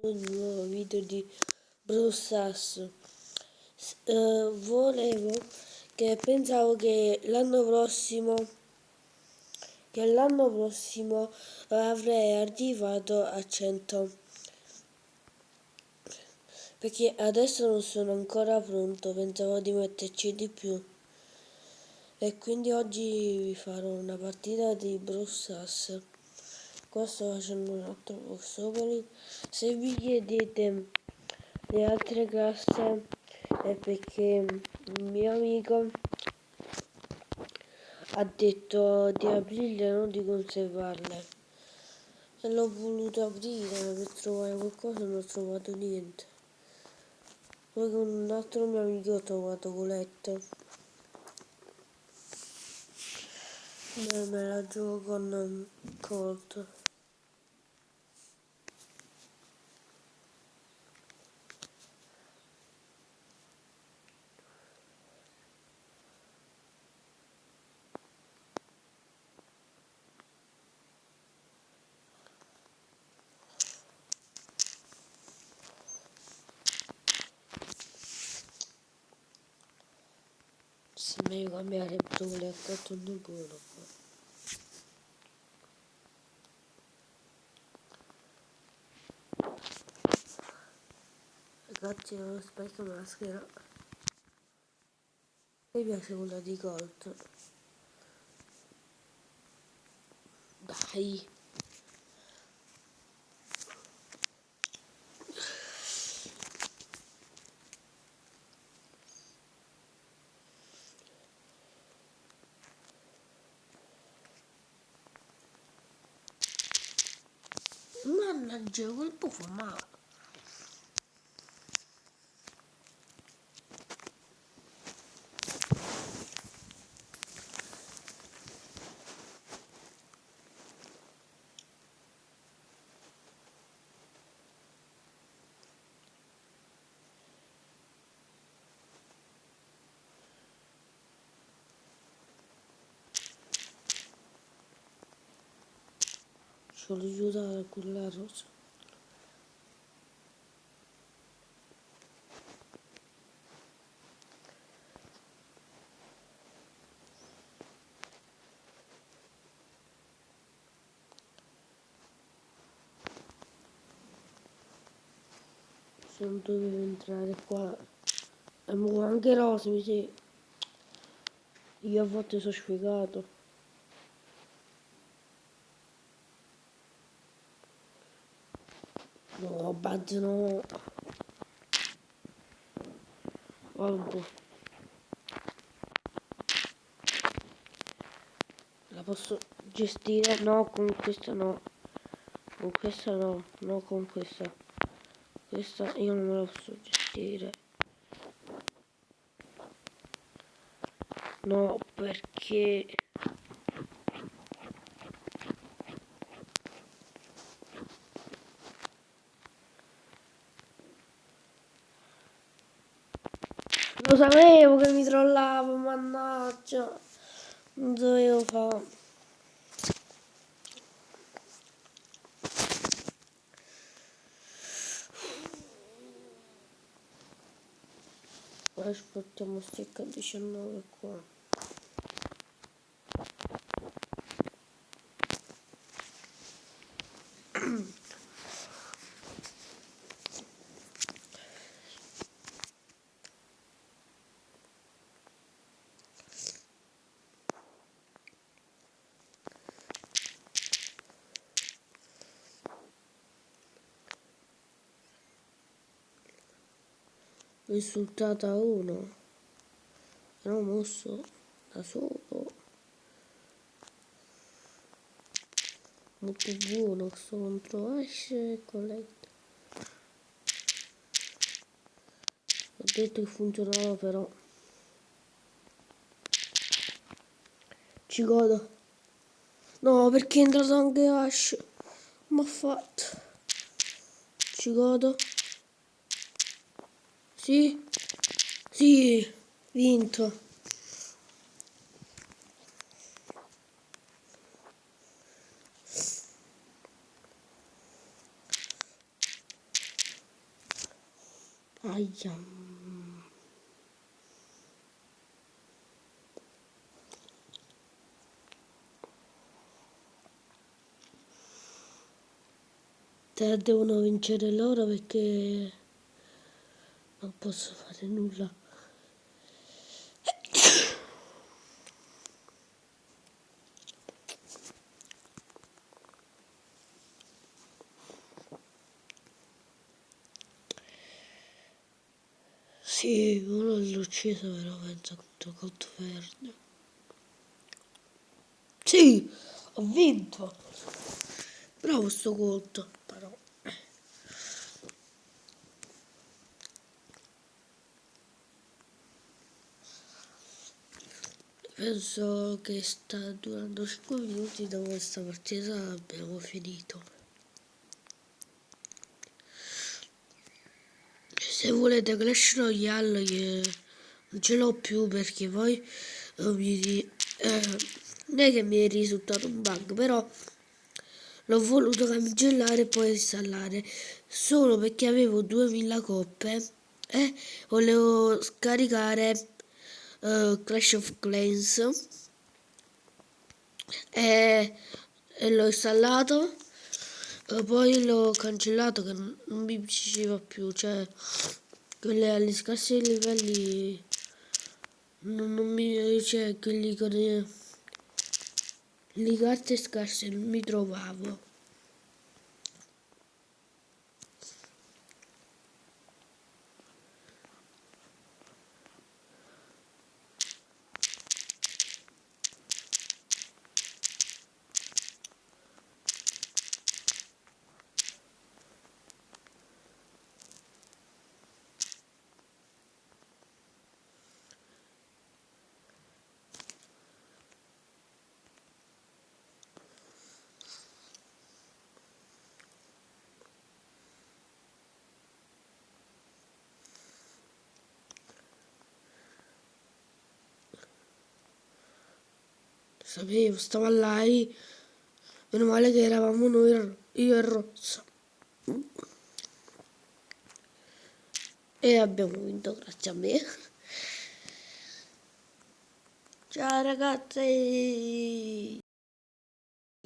un nuovo video di Brawl Stars. Pensavo che l'anno prossimo avrei arrivato a 100, perché adesso non sono ancora pronto, pensavo di metterci di più. E quindi oggi vi farò una partita di Brawl Stars. Qua sto facendo un altro box opening. Se vi chiedete le altre casse è perché il mio amico ha detto di aprirle, non di conservarle, e l'ho voluto aprire, ma per trovare qualcosa non ho trovato niente. Poi con un altro mio amico ho trovato Colette. Me la gioco con Colt. Se meglio cambiare Colette, ho fatto un buono. Ragazzi, non specchio maschera. Mi piace quella di Colt. Dai. Mannaggia, quel buffo ma... Ci ho aiutato a quella rosa. Se non dovevo entrare qua. E mo anche rosa mi si... Io a volte sono sfigato. No, Buzz no. Vabbè. La posso gestire? No, con questa no. Con questa no. No, con questa. Questa io non me la posso gestire. No, perché... Lo sapevo che mi trollavo, mannaggia. Non dovevo fare. Aspettiamo stecca 19 qua. Risultata 1. Ero mosso da solo. Molto buono questo contro Ash e Colette. Ho detto che funzionava, però ci godo. No, perché è entrato anche Ash. Ma ha fatto. Ci godo. Sì. Sì. Vinto. Aia. Te devono vincere loro perché non posso fare nulla. Sì, uno l'ho ucciso però penso contro Cotto Verde. Sì, ho vinto. Bravo sto Colt, però. Penso che sta durando 5 minuti dopo questa partita abbiamo finito. Se volete Clash Royale non ce l'ho più perché poi non è che mi è risultato un bug, però l'ho voluto cancellare e poi installare solo perché avevo 2000 coppe e volevo scaricare Clash of Clans e, e l'ho installato. Poi l'ho cancellato che non mi piaceva più, cioè quelle agli scarsi livelli non mi, cioè quelli con le carte scarse non mi trovavo. Sapevo, stava là, meno male che eravamo noi, io e Rozza. E abbiamo vinto grazie a me. Ciao ragazzi!